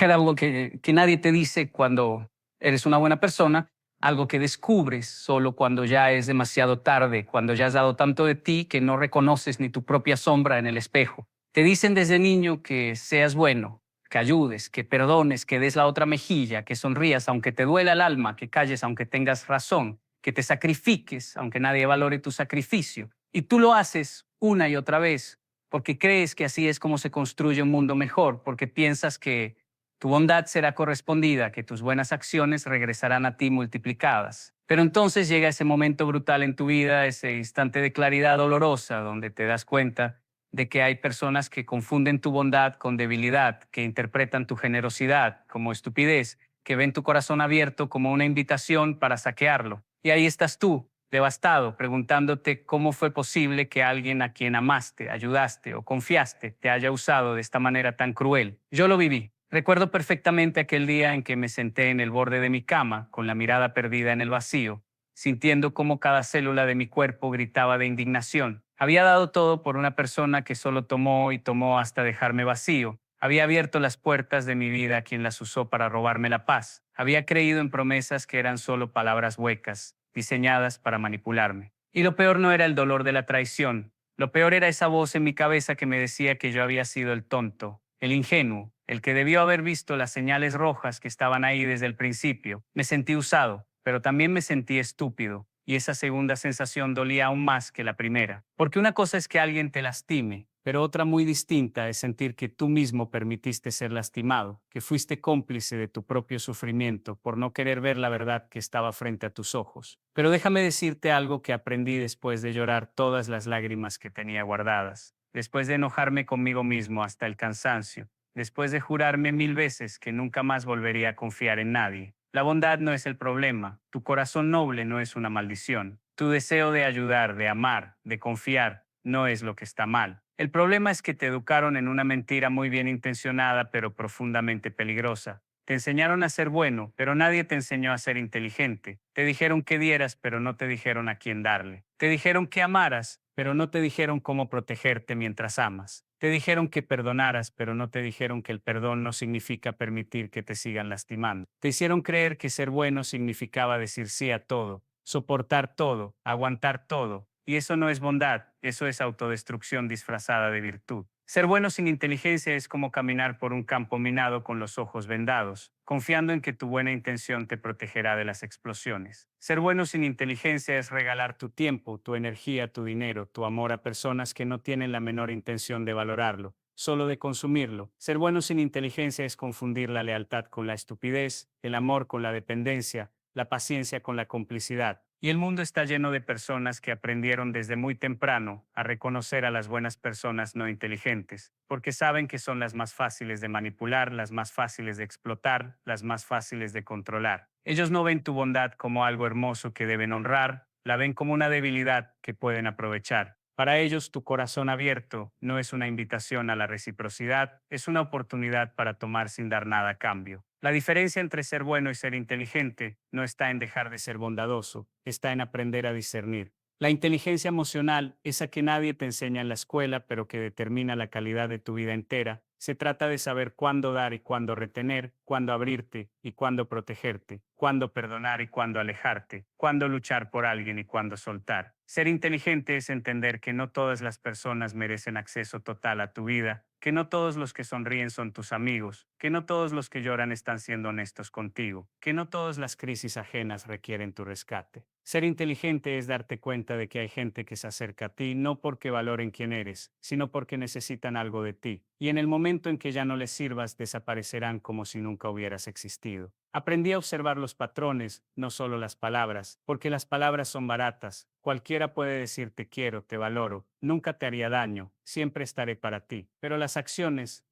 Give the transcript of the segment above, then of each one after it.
Era algo que nadie te dice cuando eres una buena persona, algo que descubres solo cuando ya es demasiado tarde, cuando ya has dado tanto de ti que no reconoces ni tu propia sombra en el espejo. Te dicen desde niño que seas bueno, que ayudes, que perdones, que des la otra mejilla, que sonrías aunque te duela el alma, que calles aunque tengas razón, que te sacrifiques aunque nadie valore tu sacrificio. Y tú lo haces una y otra vez porque crees que así es como se construye un mundo mejor, porque piensas que tu bondad será correspondida, que tus buenas acciones regresarán a ti multiplicadas. Pero entonces llega ese momento brutal en tu vida, ese instante de claridad dolorosa, donde te das cuenta de que hay personas que confunden tu bondad con debilidad, que interpretan tu generosidad como estupidez, que ven tu corazón abierto como una invitación para saquearlo. Y ahí estás tú, devastado, preguntándote cómo fue posible que alguien a quien amaste, ayudaste o confiaste te haya usado de esta manera tan cruel. Yo lo viví. Recuerdo perfectamente aquel día en que me senté en el borde de mi cama, con la mirada perdida en el vacío, sintiendo cómo cada célula de mi cuerpo gritaba de indignación. Había dado todo por una persona que solo tomó y tomó hasta dejarme vacío. Había abierto las puertas de mi vida a quien las usó para robarme la paz. Había creído en promesas que eran solo palabras huecas, diseñadas para manipularme. Y lo peor no era el dolor de la traición. Lo peor era esa voz en mi cabeza que me decía que yo había sido el tonto, el ingenuo, el que debió haber visto las señales rojas que estaban ahí desde el principio. Me sentí usado, pero también me sentí estúpido. Y esa segunda sensación dolía aún más que la primera. Porque una cosa es que alguien te lastime, pero otra muy distinta es sentir que tú mismo permitiste ser lastimado, que fuiste cómplice de tu propio sufrimiento por no querer ver la verdad que estaba frente a tus ojos. Pero déjame decirte algo que aprendí después de llorar todas las lágrimas que tenía guardadas, después de enojarme conmigo mismo hasta el cansancio, después de jurarme 1000 veces que nunca más volvería a confiar en nadie. La bondad no es el problema, tu corazón noble no es una maldición, tu deseo de ayudar, de amar, de confiar, no es lo que está mal. El problema es que te educaron en una mentira muy bien intencionada pero profundamente peligrosa. Te enseñaron a ser bueno, pero nadie te enseñó a ser inteligente. Te dijeron que dieras, pero no te dijeron a quién darle. Te dijeron que amaras, pero no te dijeron cómo protegerte mientras amas. Te dijeron que perdonaras, pero no te dijeron que el perdón no significa permitir que te sigan lastimando. Te hicieron creer que ser bueno significaba decir sí a todo, soportar todo, aguantar todo. Y eso no es bondad, eso es autodestrucción disfrazada de virtud. Ser bueno sin inteligencia es como caminar por un campo minado con los ojos vendados, confiando en que tu buena intención te protegerá de las explosiones. Ser bueno sin inteligencia es regalar tu tiempo, tu energía, tu dinero, tu amor a personas que no tienen la menor intención de valorarlo, solo de consumirlo. Ser bueno sin inteligencia es confundir la lealtad con la estupidez, el amor con la dependencia, la paciencia con la complicidad. Y el mundo está lleno de personas que aprendieron desde muy temprano a reconocer a las buenas personas no inteligentes, porque saben que son las más fáciles de manipular, las más fáciles de explotar, las más fáciles de controlar. Ellos no ven tu bondad como algo hermoso que deben honrar, la ven como una debilidad que pueden aprovechar. Para ellos, tu corazón abierto no es una invitación a la reciprocidad, es una oportunidad para tomar sin dar nada a cambio. La diferencia entre ser bueno y ser inteligente no está en dejar de ser bondadoso, está en aprender a discernir. La inteligencia emocional, esa que nadie te enseña en la escuela, pero que determina la calidad de tu vida entera, se trata de saber cuándo dar y cuándo retener, cuándo abrirte y cuándo protegerte, cuándo perdonar y cuándo alejarte, cuándo luchar por alguien y cuándo soltar. Ser inteligente es entender que no todas las personas merecen acceso total a tu vida, que no todos los que sonríen son tus amigos, que no todos los que lloran están siendo honestos contigo, que no todas las crisis ajenas requieren tu rescate. Ser inteligente es darte cuenta de que hay gente que se acerca a ti no porque valoren quién eres, sino porque necesitan algo de ti, y en el momento en que ya no les sirvas desaparecerán como si nunca hubieras existido. Aprendí a observar los patrones, no solo las palabras, porque las palabras son baratas. Cualquiera puede decir te quiero, te valoro, nunca te haría daño, siempre estaré para ti. Pero las acciones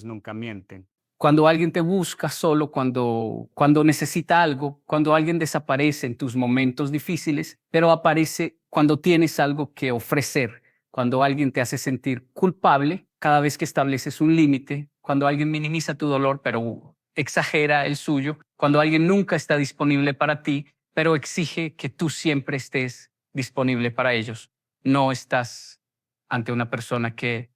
nunca mienten. Cuando alguien te busca solo cuando necesita algo, cuando alguien desaparece en tus momentos difíciles, pero aparece cuando tienes algo que ofrecer, cuando alguien te hace sentir culpable cada vez que estableces un límite, cuando alguien minimiza tu dolor pero exagera el suyo, cuando alguien nunca está disponible para ti, pero exige que tú siempre estés disponible para ellos. No estás ante una persona que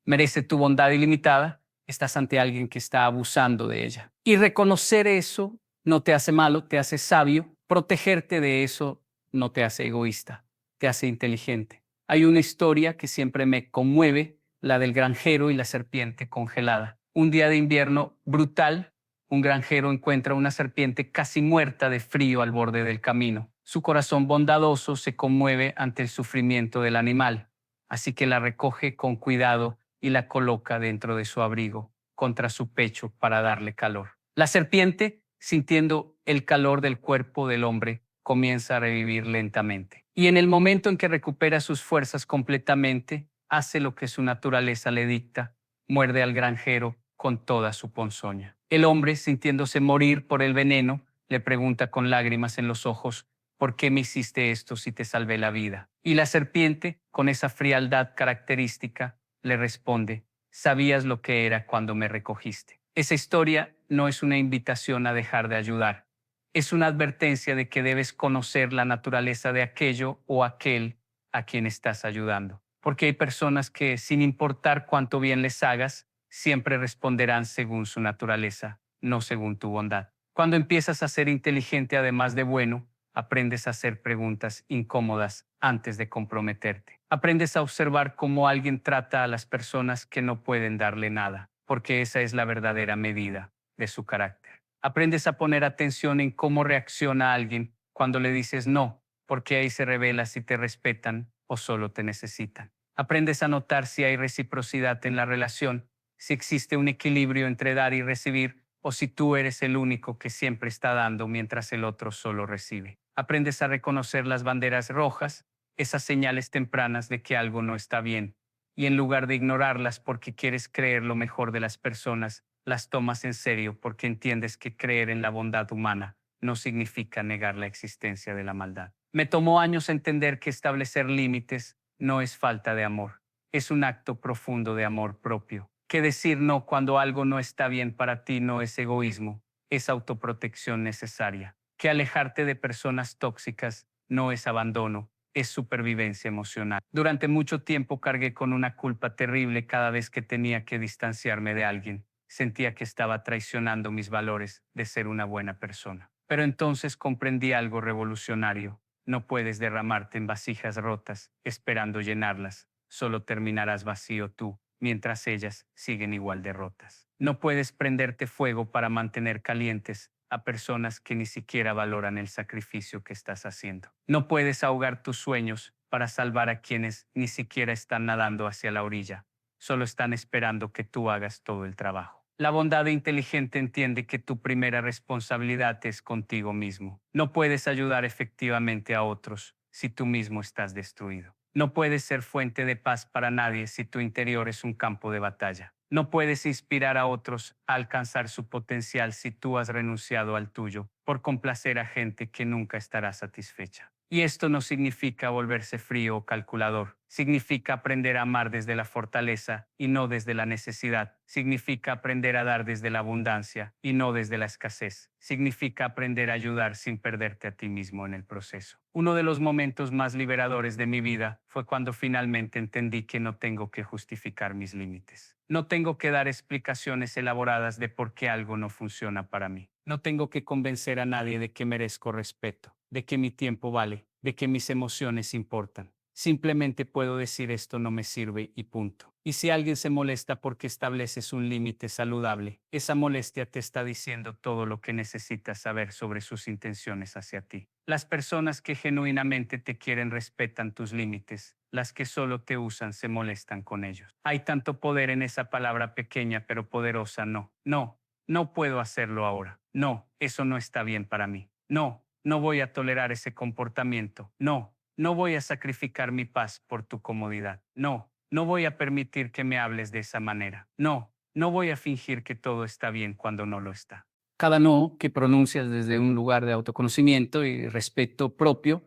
merece tu bondad ilimitada, Estás ante alguien que está abusando de ella. Y reconocer eso no te hace malo, te hace sabio. Protegerte de eso no te hace egoísta, te hace inteligente. Hay una historia que siempre me conmueve, la del granjero y la serpiente congelada. Un día de invierno brutal, un granjero encuentra una serpiente casi muerta de frío al borde del camino. Su corazón bondadoso se conmueve ante el sufrimiento del animal, así que la recoge con cuidado y la coloca dentro de su abrigo, contra su pecho para darle calor. La serpiente, sintiendo el calor del cuerpo del hombre, comienza a revivir lentamente. Y en el momento en que recupera sus fuerzas completamente, hace lo que su naturaleza le dicta, muerde al granjero con toda su ponzoña. El hombre, sintiéndose morir por el veneno, le pregunta con lágrimas en los ojos: ¿por qué me hiciste esto si te salvé la vida? Y la serpiente, con esa frialdad característica, le responde: sabías lo que era cuando me recogiste. Esa historia no es una invitación a dejar de ayudar, es una advertencia de que debes conocer la naturaleza de aquello o aquel a quien estás ayudando. Porque hay personas que, sin importar cuánto bien les hagas, siempre responderán según su naturaleza, no según tu bondad. Cuando empiezas a ser inteligente además de bueno, aprendes a hacer preguntas incómodas antes de comprometerte. Aprendes a observar cómo alguien trata a las personas que no pueden darle nada, porque esa es la verdadera medida de su carácter. Aprendes a poner atención en cómo reacciona alguien cuando le dices no, porque ahí se revela si te respetan o solo te necesitan. Aprendes a notar si hay reciprocidad en la relación, si existe un equilibrio entre dar y recibir, o si tú eres el único que siempre está dando mientras el otro solo recibe. Aprendes a reconocer las banderas rojas, esas señales tempranas de que algo no está bien, y en lugar de ignorarlas porque quieres creer lo mejor de las personas, las tomas en serio porque entiendes que creer en la bondad humana no significa negar la existencia de la maldad. Me tomó años entender que establecer límites no es falta de amor, es un acto profundo de amor propio. Que decir no cuando algo no está bien para ti no es egoísmo, es autoprotección necesaria. Que alejarte de personas tóxicas no es abandono, es supervivencia emocional. Durante mucho tiempo cargué con una culpa terrible cada vez que tenía que distanciarme de alguien. Sentía que estaba traicionando mis valores de ser una buena persona. Pero entonces comprendí algo revolucionario. No puedes derramarte en vasijas rotas esperando llenarlas. Solo terminarás vacío tú, mientras ellas siguen igual de rotas. No puedes prenderte fuego para mantener calientes a personas que ni siquiera valoran el sacrificio que estás haciendo. No puedes ahogar tus sueños para salvar a quienes ni siquiera están nadando hacia la orilla. Solo están esperando que tú hagas todo el trabajo. La bondad inteligente entiende que tu primera responsabilidad es contigo mismo. No puedes ayudar efectivamente a otros si tú mismo estás destruido. No puedes ser fuente de paz para nadie si tu interior es un campo de batalla. No puedes inspirar a otros a alcanzar su potencial si tú has renunciado al tuyo por complacer a gente que nunca estará satisfecha. Y esto no significa volverse frío o calculador. Significa aprender a amar desde la fortaleza y no desde la necesidad. Significa aprender a dar desde la abundancia y no desde la escasez. Significa aprender a ayudar sin perderte a ti mismo en el proceso. Uno de los momentos más liberadores de mi vida fue cuando finalmente entendí que no tengo que justificar mis límites. No tengo que dar explicaciones elaboradas de por qué algo no funciona para mí. No tengo que convencer a nadie de que merezco respeto, de que mi tiempo vale, de que mis emociones importan. Simplemente puedo decir esto no me sirve y punto. Y si alguien se molesta porque estableces un límite saludable, esa molestia te está diciendo todo lo que necesitas saber sobre sus intenciones hacia ti. Las personas que genuinamente te quieren respetan tus límites. Las que solo te usan se molestan con ellos. Hay tanto poder en esa palabra pequeña pero poderosa no. No, no puedo hacerlo ahora. No, eso no está bien para mí. No, no voy a tolerar ese comportamiento. No, no voy a sacrificar mi paz por tu comodidad. No, no voy a permitir que me hables de esa manera. No, no voy a fingir que todo está bien cuando no lo está. Cada no que pronuncias desde un lugar de autoconocimiento y respeto propio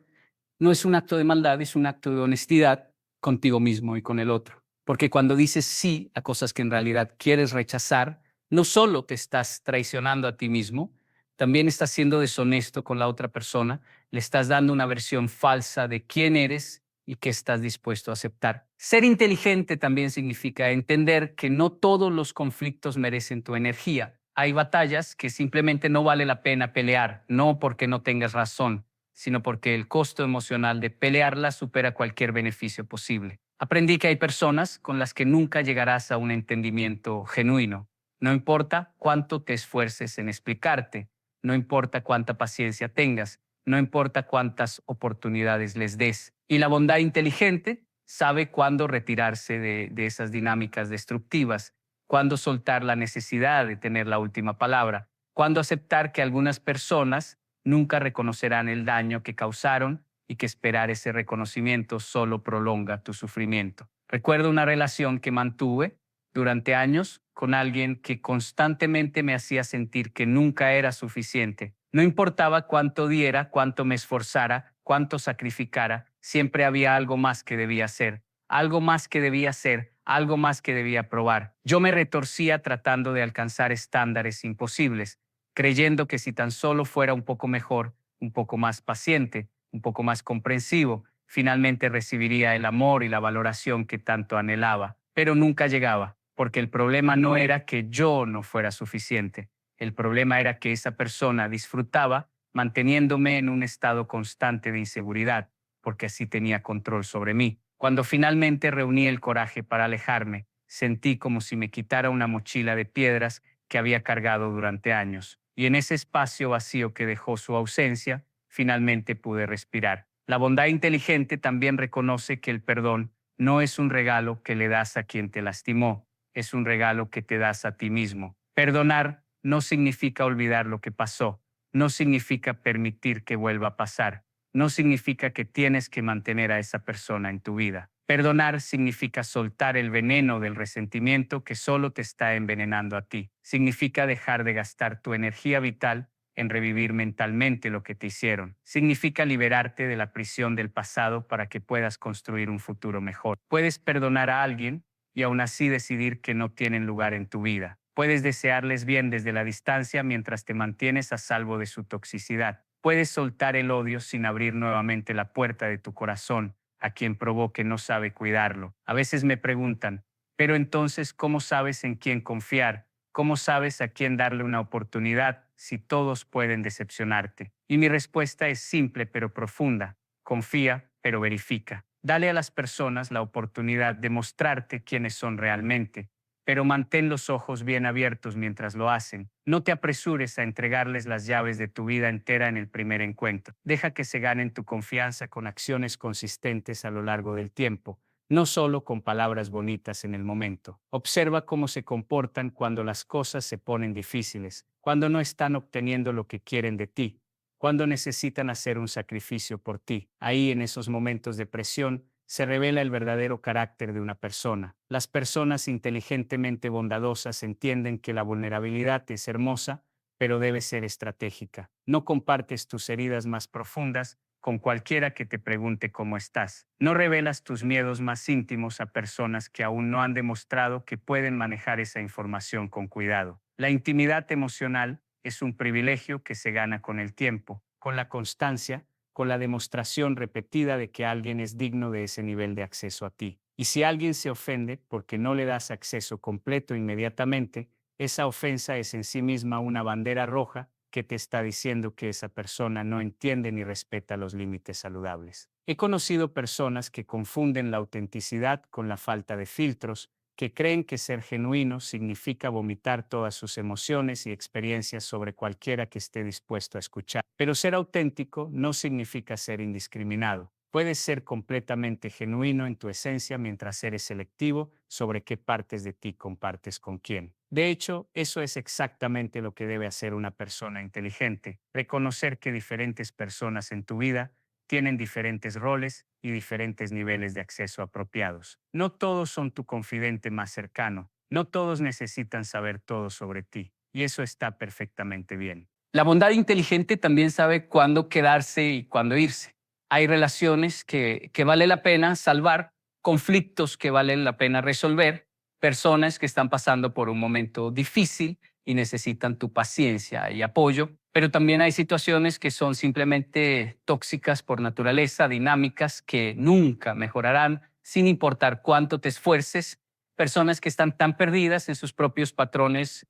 no es un acto de maldad, es un acto de honestidad contigo mismo y con el otro. Porque cuando dices sí a cosas que en realidad quieres rechazar, no solo te estás traicionando a ti mismo, también estás siendo deshonesto con la otra persona, le estás dando una versión falsa de quién eres y qué estás dispuesto a aceptar. Ser inteligente también significa entender que no todos los conflictos merecen tu energía. Hay batallas que simplemente no vale la pena pelear, no porque no tengas razón, sino porque el costo emocional de pelearlas supera cualquier beneficio posible. Aprendí que hay personas con las que nunca llegarás a un entendimiento genuino. No importa cuánto te esfuerces en explicarte, no importa cuánta paciencia tengas, no importa cuántas oportunidades les des. Y la bondad inteligente sabe cuándo retirarse de esas dinámicas destructivas, cuándo soltar la necesidad de tener la última palabra, cuándo aceptar que algunas personas nunca reconocerán el daño que causaron y que esperar ese reconocimiento solo prolonga tu sufrimiento. Recuerdo una relación que mantuve durante años con alguien que constantemente me hacía sentir que nunca era suficiente. No importaba cuánto diera, cuánto me esforzara, cuánto sacrificara, siempre había algo más que debía hacer, algo más que debía hacer, algo más que debía probar. Yo me retorcía tratando de alcanzar estándares imposibles, creyendo que si tan solo fuera un poco mejor, un poco más paciente, un poco más comprensivo, finalmente recibiría el amor y la valoración que tanto anhelaba. Pero nunca llegaba, porque el problema no era que yo no fuera suficiente. El problema era que esa persona disfrutaba manteniéndome en un estado constante de inseguridad, porque así tenía control sobre mí. Cuando finalmente reuní el coraje para alejarme, sentí como si me quitara una mochila de piedras que había cargado durante años. Y en ese espacio vacío que dejó su ausencia, finalmente pude respirar. La bondad inteligente también reconoce que el perdón no es un regalo que le das a quien te lastimó, es un regalo que te das a ti mismo. Perdonar no significa olvidar lo que pasó, no significa permitir que vuelva a pasar, no significa que tienes que mantener a esa persona en tu vida. Perdonar significa soltar el veneno del resentimiento que solo te está envenenando a ti. Significa dejar de gastar tu energía vital en revivir mentalmente lo que te hicieron. Significa liberarte de la prisión del pasado para que puedas construir un futuro mejor. Puedes perdonar a alguien y aún así decidir que no tienen lugar en tu vida. Puedes desearles bien desde la distancia mientras te mantienes a salvo de su toxicidad. Puedes soltar el odio sin abrir nuevamente la puerta de tu corazón a quien probó que no sabe cuidarlo. A veces me preguntan, pero entonces, ¿cómo sabes en quién confiar? ¿Cómo sabes a quién darle una oportunidad si todos pueden decepcionarte? Y mi respuesta es simple pero profunda. Confía, pero verifica. Dale a las personas la oportunidad de mostrarte quiénes son realmente, pero mantén los ojos bien abiertos mientras lo hacen. No te apresures a entregarles las llaves de tu vida entera en el primer encuentro. Deja que se ganen tu confianza con acciones consistentes a lo largo del tiempo, no solo con palabras bonitas en el momento. Observa cómo se comportan cuando las cosas se ponen difíciles, cuando no están obteniendo lo que quieren de ti, cuando necesitan hacer un sacrificio por ti. Ahí, en esos momentos de presión, se revela el verdadero carácter de una persona. Las personas inteligentemente bondadosas entienden que la vulnerabilidad es hermosa, pero debe ser estratégica. No compartes tus heridas más profundas con cualquiera que te pregunte cómo estás. No revelas tus miedos más íntimos a personas que aún no han demostrado que pueden manejar esa información con cuidado. La intimidad emocional es un privilegio que se gana con el tiempo, con la constancia, con la demostración repetida de que alguien es digno de ese nivel de acceso a ti. Y si alguien se ofende porque no le das acceso completo inmediatamente, esa ofensa es en sí misma una bandera roja que te está diciendo que esa persona no entiende ni respeta los límites saludables. He conocido personas que confunden la autenticidad con la falta de filtros, que creen que ser genuino significa vomitar todas sus emociones y experiencias sobre cualquiera que esté dispuesto a escuchar. Pero ser auténtico no significa ser indiscriminado. Puedes ser completamente genuino en tu esencia mientras eres selectivo sobre qué partes de ti compartes con quién. De hecho, eso es exactamente lo que debe hacer una persona inteligente: reconocer que diferentes personas en tu vida tienen diferentes roles y diferentes niveles de acceso apropiados. No todos son tu confidente más cercano, no todos necesitan saber todo sobre ti, y eso está perfectamente bien. La bondad inteligente también sabe cuándo quedarse y cuándo irse. Hay relaciones que vale la pena salvar, conflictos que valen la pena resolver, personas que están pasando por un momento difícil y necesitan tu paciencia y apoyo, Pero también hay situaciones que son simplemente tóxicas por naturaleza, dinámicas que nunca mejorarán sin importar cuánto te esfuerces. Personas que están tan perdidas en sus propios patrones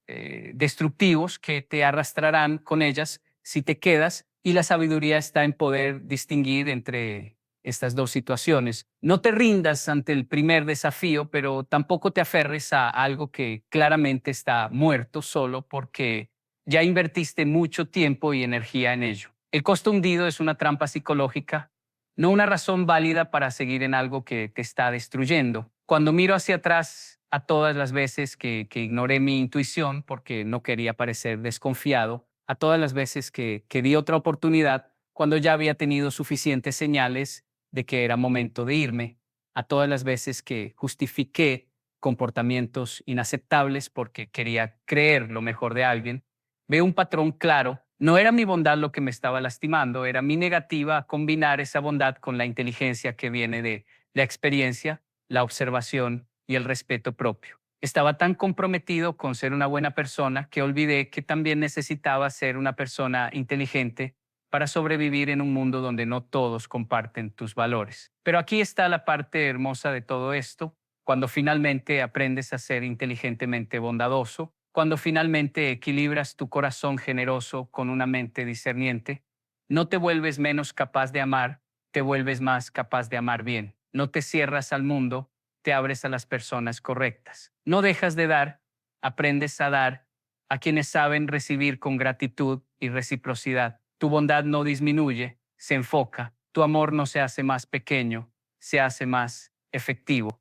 destructivos que te arrastrarán con ellas si te quedas, y la sabiduría está en poder distinguir entre estas dos situaciones. No te rindas ante el primer desafío, pero tampoco te aferres a algo que claramente está muerto solo porque ya invertiste mucho tiempo y energía en ello. El costo hundido es una trampa psicológica, no una razón válida para seguir en algo que te está destruyendo. Cuando miro hacia atrás a todas las veces que ignoré mi intuición porque no quería parecer desconfiado, a todas las veces que di otra oportunidad cuando ya había tenido suficientes señales de que era momento de irme, a todas las veces que justifiqué comportamientos inaceptables porque quería creer lo mejor de alguien, veo un patrón claro. No era mi bondad lo que me estaba lastimando, era mi negativa a combinar esa bondad con la inteligencia que viene de la experiencia, la observación y el respeto propio. Estaba tan comprometido con ser una buena persona que olvidé que también necesitaba ser una persona inteligente para sobrevivir en un mundo donde no todos comparten tus valores. Pero aquí está la parte hermosa de todo esto. Cuando finalmente aprendes a ser inteligentemente bondadoso, cuando finalmente equilibras tu corazón generoso con una mente discerniente, no te vuelves menos capaz de amar, te vuelves más capaz de amar bien. No te cierras al mundo, te abres a las personas correctas. No dejas de dar, aprendes a dar a quienes saben recibir con gratitud y reciprocidad. Tu bondad no disminuye, se enfoca. Tu amor no se hace más pequeño, se hace más efectivo.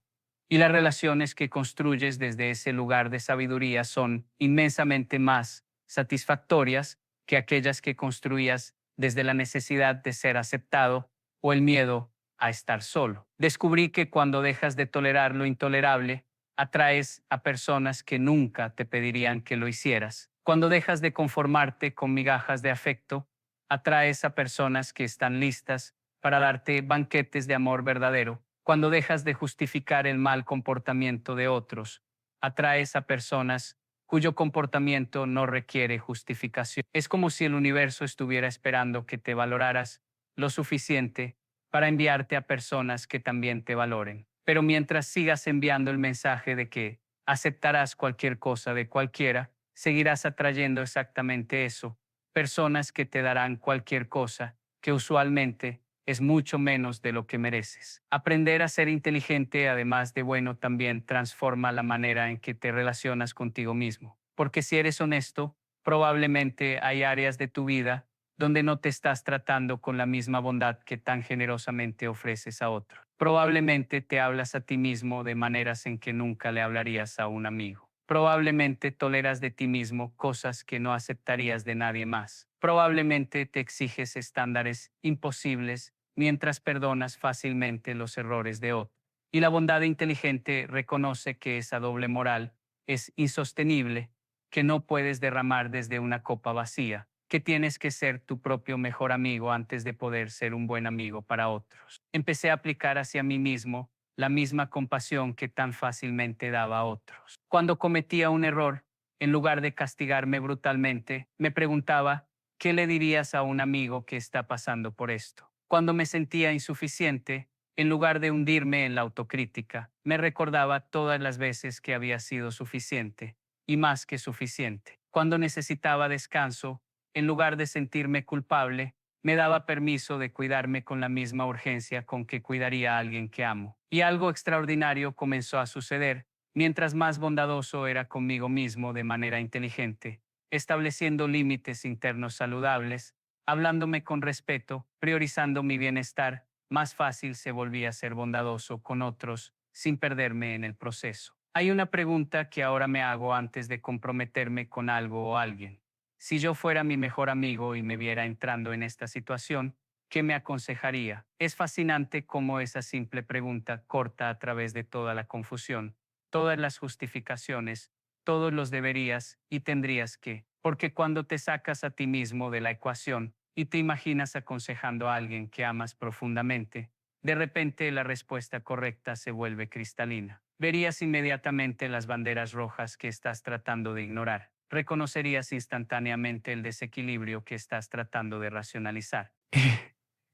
Y las relaciones que construyes desde ese lugar de sabiduría son inmensamente más satisfactorias que aquellas que construías desde la necesidad de ser aceptado o el miedo a estar solo. Descubrí que cuando dejas de tolerar lo intolerable, atraes a personas que nunca te pedirían que lo hicieras. Cuando dejas de conformarte con migajas de afecto, atraes a personas que están listas para darte banquetes de amor verdadero. Cuando dejas de justificar el mal comportamiento de otros, atraes a personas cuyo comportamiento no requiere justificación. Es como si el universo estuviera esperando que te valoraras lo suficiente para enviarte a personas que también te valoren. Pero mientras sigas enviando el mensaje de que aceptarás cualquier cosa de cualquiera, seguirás atrayendo exactamente eso, personas que te darán cualquier cosa, que usualmente es mucho menos de lo que mereces. Aprender a ser inteligente, además de bueno, también transforma la manera en que te relacionas contigo mismo. Porque si eres honesto, probablemente hay áreas de tu vida donde no te estás tratando con la misma bondad que tan generosamente ofreces a otro. Probablemente te hablas a ti mismo de maneras en que nunca le hablarías a un amigo. Probablemente toleras de ti mismo cosas que no aceptarías de nadie más. Probablemente te exiges estándares imposibles mientras perdonas fácilmente los errores de otros. Y la bondad inteligente reconoce que esa doble moral es insostenible, que no puedes derramar desde una copa vacía, que tienes que ser tu propio mejor amigo antes de poder ser un buen amigo para otros. Empecé a aplicar hacia mí mismo la misma compasión que tan fácilmente daba a otros. Cuando cometía un error, en lugar de castigarme brutalmente, me preguntaba, ¿qué le dirías a un amigo que está pasando por esto? Cuando me sentía insuficiente, en lugar de hundirme en la autocrítica, me recordaba todas las veces que había sido suficiente, y más que suficiente. Cuando necesitaba descanso, en lugar de sentirme culpable, me daba permiso de cuidarme con la misma urgencia con que cuidaría a alguien que amo. Y algo extraordinario comenzó a suceder, mientras más bondadoso era conmigo mismo de manera inteligente, estableciendo límites internos saludables, hablándome con respeto, priorizando mi bienestar, más fácil se volvía a ser bondadoso con otros sin perderme en el proceso. Hay una pregunta que ahora me hago antes de comprometerme con algo o alguien. Si yo fuera mi mejor amigo y me viera entrando en esta situación, ¿qué me aconsejaría? Es fascinante cómo esa simple pregunta corta a través de toda la confusión, todas las justificaciones, todos los deberías y tendrías que, porque cuando te sacas a ti mismo de la ecuación y te imaginas aconsejando a alguien que amas profundamente, de repente la respuesta correcta se vuelve cristalina. Verías inmediatamente las banderas rojas que estás tratando de ignorar. reconocerías instantáneamente el desequilibrio que estás tratando de racionalizar.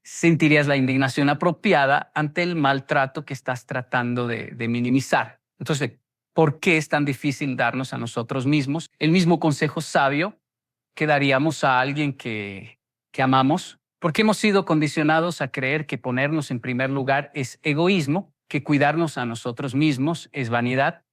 Sentirías la indignación apropiada ante el maltrato que estás tratando de minimizar. Entonces, ¿por qué es tan difícil darnos a nosotros mismos el mismo consejo sabio que daríamos a alguien que amamos? Porque hemos sido condicionados a creer que ponernos en primer lugar es egoísmo, que cuidarnos a nosotros mismos es vanidad,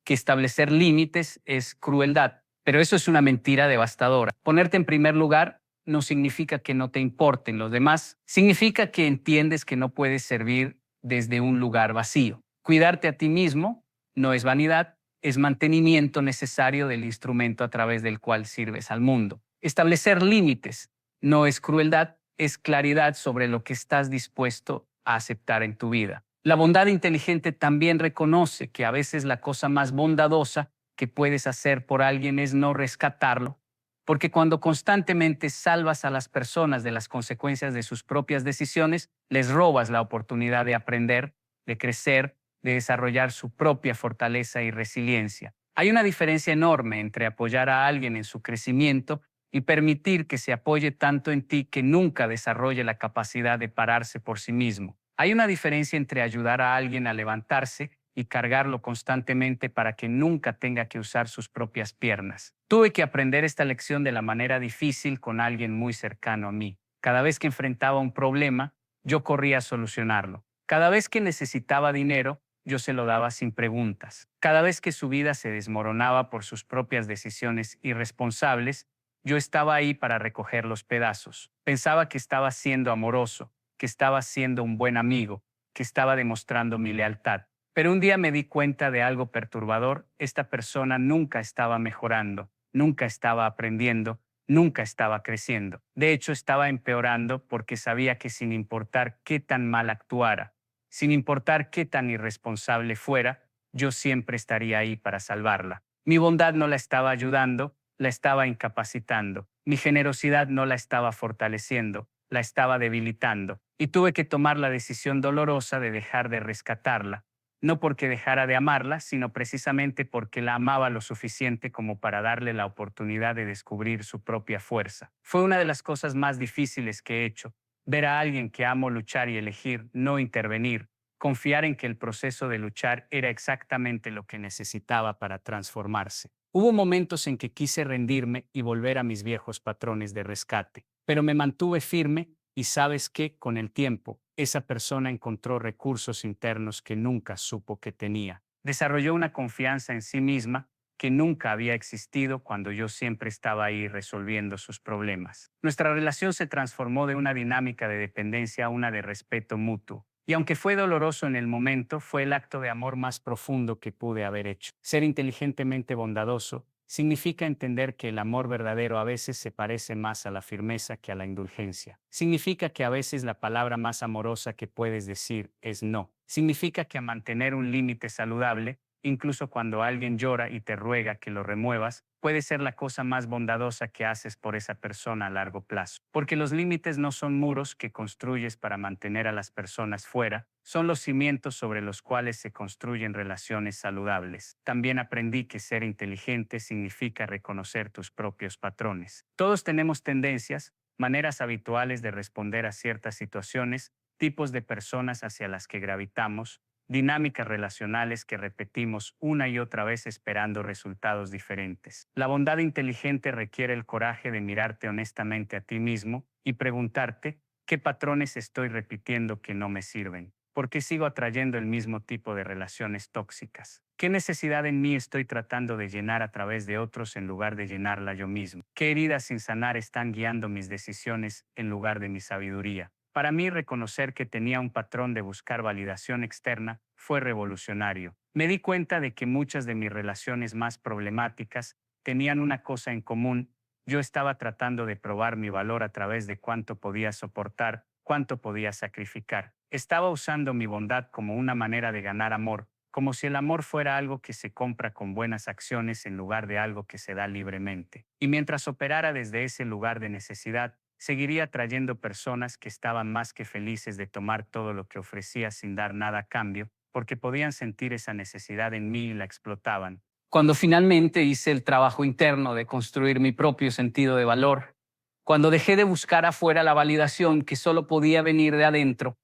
que establecer límites es crueldad. Pero eso es una mentira devastadora. Ponerte en primer lugar no significa que no te importen los demás, significa que entiendes que no puedes servir desde un lugar vacío. Cuidarte a ti mismo no es vanidad, es mantenimiento necesario del instrumento a través del cual sirves al mundo. Establecer límites no es crueldad, es claridad sobre lo que estás dispuesto a aceptar en tu vida. La bondad inteligente también reconoce que a veces la cosa más bondadosa que puedes hacer por alguien es no rescatarlo, porque cuando constantemente salvas a las personas de las consecuencias de sus propias decisiones, les robas la oportunidad de aprender, de crecer, de desarrollar su propia fortaleza y resiliencia. Hay una diferencia enorme entre apoyar a alguien en su crecimiento y permitir que se apoye tanto en ti que nunca desarrolle la capacidad de pararse por sí mismo. Hay una diferencia entre ayudar a alguien a levantarse y cargarlo constantemente para que nunca tenga que usar sus propias piernas. Tuve que aprender esta lección de la manera difícil con alguien muy cercano a mí. Cada vez que enfrentaba un problema, yo corría a solucionarlo. Cada vez que necesitaba dinero, yo se lo daba sin preguntas. Cada vez que su vida se desmoronaba por sus propias decisiones irresponsables, yo estaba ahí para recoger los pedazos. Pensaba que estaba siendo amoroso, que estaba siendo un buen amigo, que estaba demostrando mi lealtad. Pero un día me di cuenta de algo perturbador. Esta persona nunca estaba mejorando, nunca estaba aprendiendo, nunca estaba creciendo. De hecho, estaba empeorando porque sabía que sin importar qué tan mal actuara, sin importar qué tan irresponsable fuera, yo siempre estaría ahí para salvarla. Mi bondad no la estaba ayudando, la estaba incapacitando. Mi generosidad no la estaba fortaleciendo, la estaba debilitando. Y tuve que tomar la decisión dolorosa de dejar de rescatarla. No porque dejara de amarla, sino precisamente porque la amaba lo suficiente como para darle la oportunidad de descubrir su propia fuerza. Fue una de las cosas más difíciles que he hecho, ver a alguien que amo luchar y elegir no intervenir, confiar en que el proceso de luchar era exactamente lo que necesitaba para transformarse. Hubo momentos en que quise rendirme y volver a mis viejos patrones de rescate, pero me mantuve firme y sabes que, con el tiempo, esa persona encontró recursos internos que nunca supo que tenía. Desarrolló una confianza en sí misma que nunca había existido cuando yo siempre estaba ahí resolviendo sus problemas. Nuestra relación se transformó de una dinámica de dependencia a una de respeto mutuo. Y aunque fue doloroso en el momento, fue el acto de amor más profundo que pude haber hecho. Ser inteligentemente bondadoso significa entender que el amor verdadero a veces se parece más a la firmeza que a la indulgencia. Significa que a veces la palabra más amorosa que puedes decir es no. Significa que a mantener un límite saludable, incluso cuando alguien llora y te ruega que lo remuevas, puede ser la cosa más bondadosa que haces por esa persona a largo plazo. Porque los límites no son muros que construyes para mantener a las personas fuera, son los cimientos sobre los cuales se construyen relaciones saludables. También aprendí que ser inteligente significa reconocer tus propios patrones. Todos tenemos tendencias, maneras habituales de responder a ciertas situaciones, tipos de personas hacia las que gravitamos, dinámicas relacionales que repetimos una y otra vez esperando resultados diferentes. La bondad inteligente requiere el coraje de mirarte honestamente a ti mismo y preguntarte qué patrones estoy repitiendo que no me sirven. ¿Por qué sigo atrayendo el mismo tipo de relaciones tóxicas? ¿Qué necesidad en mí estoy tratando de llenar a través de otros en lugar de llenarla yo mismo? ¿Qué heridas sin sanar están guiando mis decisiones en lugar de mi sabiduría? Para mí, reconocer que tenía un patrón de buscar validación externa fue revolucionario. Me di cuenta de que muchas de mis relaciones más problemáticas tenían una cosa en común. Yo estaba tratando de probar mi valor a través de cuánto podía soportar, cuánto podía sacrificar. Estaba usando mi bondad como una manera de ganar amor, como si el amor fuera algo que se compra con buenas acciones en lugar de algo que se da libremente. Y mientras operara desde ese lugar de necesidad, seguiría atrayendo personas que estaban más que felices de tomar todo lo que ofrecía sin dar nada a cambio, porque podían sentir esa necesidad en mí y la explotaban. Cuando finalmente hice el trabajo interno de construir mi propio sentido de valor, cuando dejé de buscar afuera la validación que solo podía venir de adentro,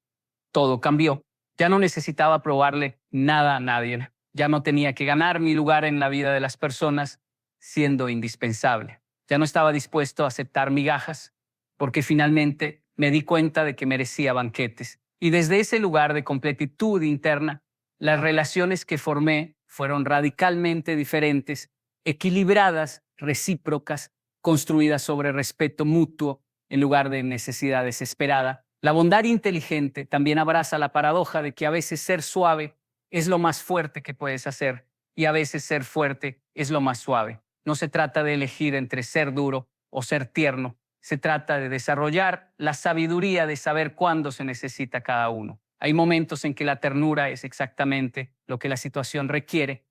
todo cambió. Ya no necesitaba probarle nada a nadie. Ya no tenía que ganar mi lugar en la vida de las personas siendo indispensable. Ya no estaba dispuesto a aceptar migajas porque finalmente me di cuenta de que merecía banquetes. Y desde ese lugar de completitud interna, las relaciones que formé fueron radicalmente diferentes, equilibradas, recíprocas, construidas sobre respeto mutuo en lugar de necesidad desesperada. La bondad inteligente también abraza la paradoja de que a veces ser suave es lo más fuerte que puedes hacer y a veces ser fuerte es lo más suave. No se trata de elegir entre ser duro o ser tierno. Se trata de desarrollar la sabiduría de saber cuándo se necesita cada uno. Hay momentos en que la ternura es exactamente lo que la situación requiere.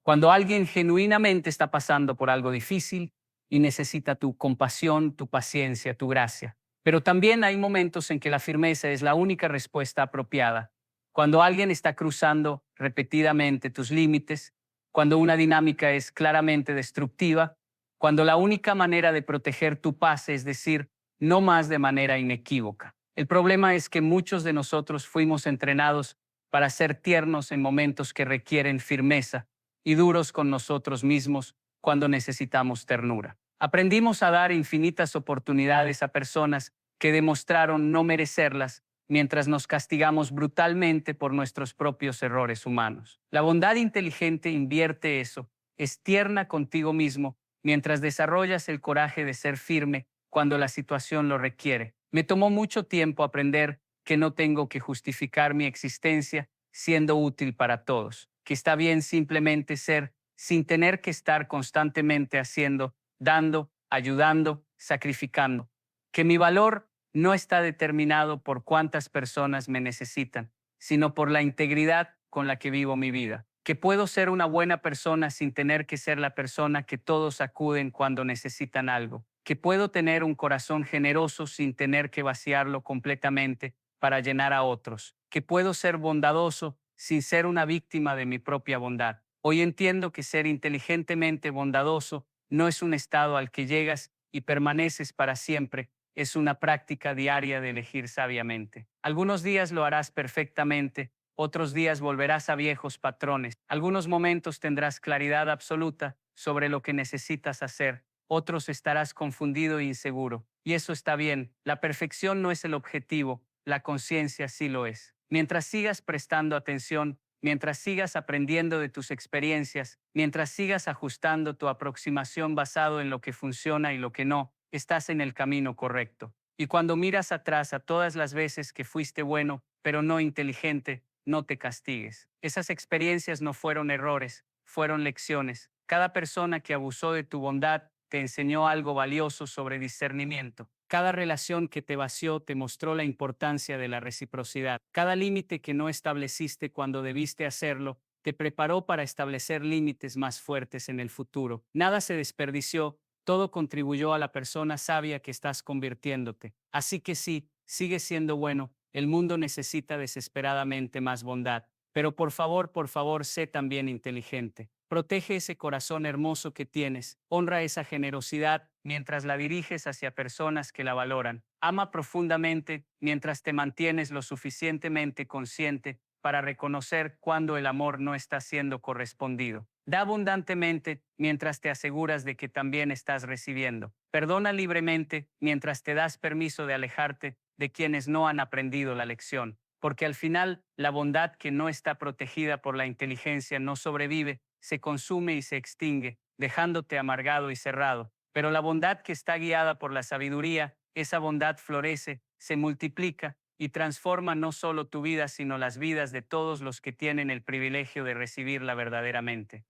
Cuando alguien genuinamente está pasando por algo difícil y necesita tu compasión, tu paciencia, tu gracia. Pero también hay momentos en que la firmeza es la única respuesta apropiada. Cuando alguien está cruzando repetidamente tus límites, cuando una dinámica es claramente destructiva, cuando la única manera de proteger tu paz es decir no más de manera inequívoca. El problema es que muchos de nosotros fuimos entrenados para ser tiernos en momentos que requieren firmeza y duros con nosotros mismos cuando necesitamos ternura. Aprendimos a dar infinitas oportunidades a personas que demostraron no merecerlas mientras nos castigamos brutalmente por nuestros propios errores humanos. La bondad inteligente invierte eso, es tierna contigo mismo mientras desarrollas el coraje de ser firme cuando la situación lo requiere. Me tomó mucho tiempo aprender que no tengo que justificar mi existencia siendo útil para todos, que está bien simplemente ser sin tener que estar constantemente haciendo, dando, ayudando, sacrificando, que mi valor no está determinado por cuántas personas me necesitan, sino por la integridad con la que vivo mi vida, que puedo ser una buena persona sin tener que ser la persona que todos acuden cuando necesitan algo, que puedo tener un corazón generoso sin tener que vaciarlo completamente para llenar a otros, que puedo ser bondadoso sin ser una víctima de mi propia bondad. Hoy entiendo que ser inteligentemente bondadoso no es un estado al que llegas y permaneces para siempre, es una práctica diaria de elegir sabiamente. Algunos días lo harás perfectamente, otros días volverás a viejos patrones. Algunos momentos tendrás claridad absoluta sobre lo que necesitas hacer, otros estarás confundido e inseguro. Y eso está bien, la perfección no es el objetivo, la conciencia sí lo es. Mientras sigas prestando atención, mientras sigas aprendiendo de tus experiencias, mientras sigas ajustando tu aproximación basado en lo que funciona y lo que no, estás en el camino correcto. Y cuando miras atrás a todas las veces que fuiste bueno, pero no inteligente, no te castigues. Esas experiencias no fueron errores, fueron lecciones. Cada persona que abusó de tu bondad te enseñó algo valioso sobre discernimiento. Cada relación que te vació te mostró la importancia de la reciprocidad. Cada límite que no estableciste cuando debiste hacerlo te preparó para establecer límites más fuertes en el futuro. Nada se desperdició, todo contribuyó a la persona sabia que estás convirtiéndote. Así que sí, sigue siendo bueno, el mundo necesita desesperadamente más bondad. Pero por favor, sé también inteligente. Protege ese corazón hermoso que tienes, honra esa generosidad mientras la diriges hacia personas que la valoran. Ama profundamente mientras te mantienes lo suficientemente consciente para reconocer cuando el amor no está siendo correspondido. Da abundantemente mientras te aseguras de que también estás recibiendo. Perdona libremente mientras te das permiso de alejarte de quienes no han aprendido la lección. Porque al final, la bondad que no está protegida por la inteligencia no sobrevive, se consume y se extingue, dejándote amargado y cerrado. Pero la bondad que está guiada por la sabiduría, esa bondad florece, se multiplica y transforma no solo tu vida, sino las vidas de todos los que tienen el privilegio de recibirla verdaderamente.